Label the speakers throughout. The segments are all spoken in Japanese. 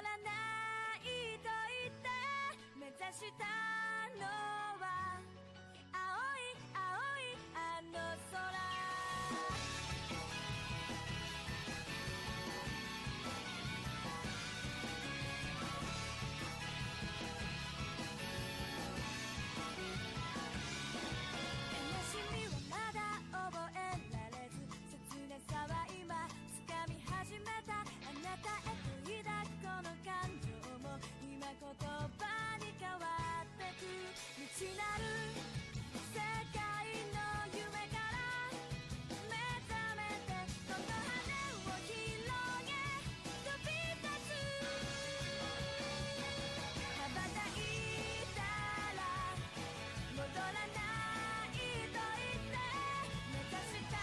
Speaker 1: らないと言って目指したのは青い青いあの空。さは今掴み始めたあなたへと抱くこの感情も今言葉に変わってく未知なる世界の夢から目覚めてこの羽を広げ飛び立つ羽ばたいたら戻らないと言って目指した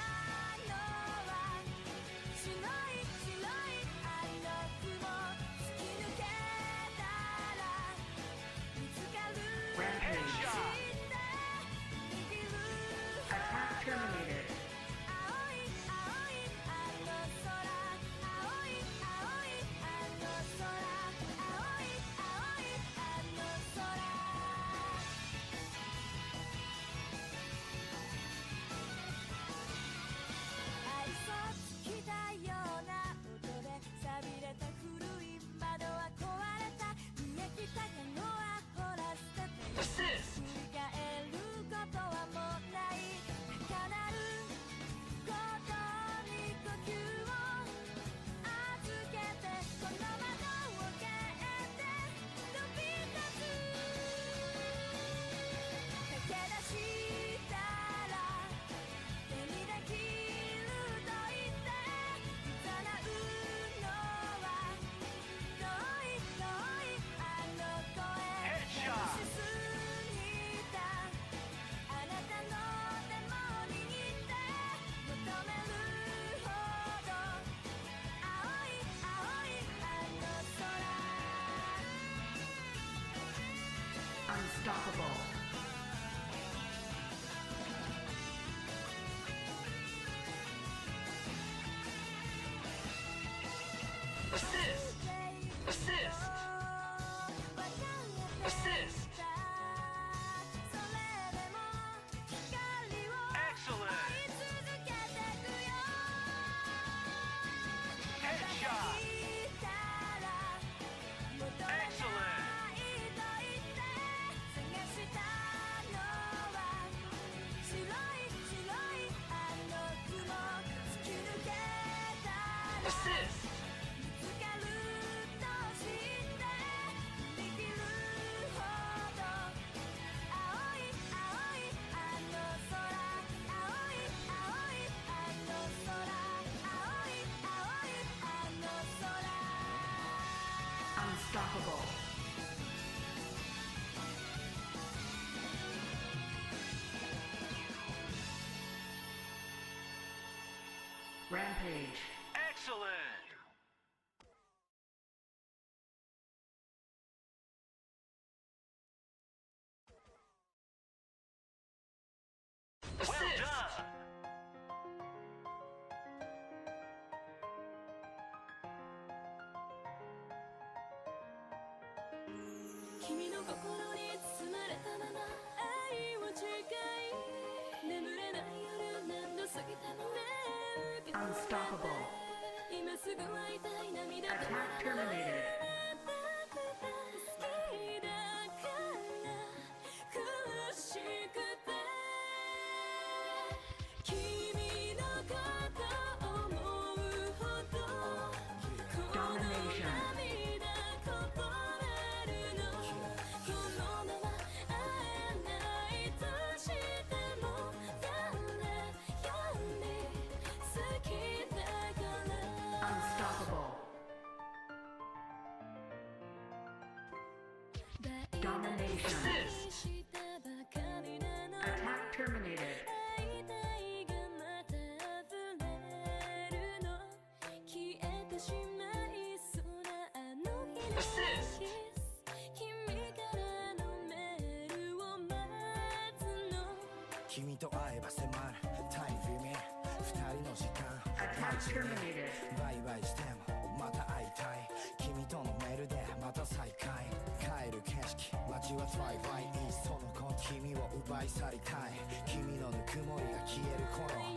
Speaker 2: Unstoppable.
Speaker 3: Assist! Assist! Assist! Excellent! Headshot! Excellent! Assist!
Speaker 2: Unstoppable. Rampage.
Speaker 3: Excellent! Well done!
Speaker 1: 君の心に包まれたまま愛を誓い眠れない夜何度過ぎてもね
Speaker 2: Unstoppable.
Speaker 1: 今すぐ会いたい涙が
Speaker 2: Attack terminated.
Speaker 1: 好きだから苦しくて君のこと思うほどこの涙こぼれるのこのまま会えないとしても誰より好きだから
Speaker 2: Unstoppable. Domination.
Speaker 3: Assist!
Speaker 2: Attack terminated.
Speaker 1: 会いたいがまた溢れるの消えてしまいそうなあの日の
Speaker 3: Assist!
Speaker 1: キス君からのメールを待つの
Speaker 4: 君と会えば迫るタイムリミット二人の時間
Speaker 2: Attack terminated.
Speaker 4: バイバイしてもまた会いたい君とのメール奪い去りたい君のぬくもりが消える頃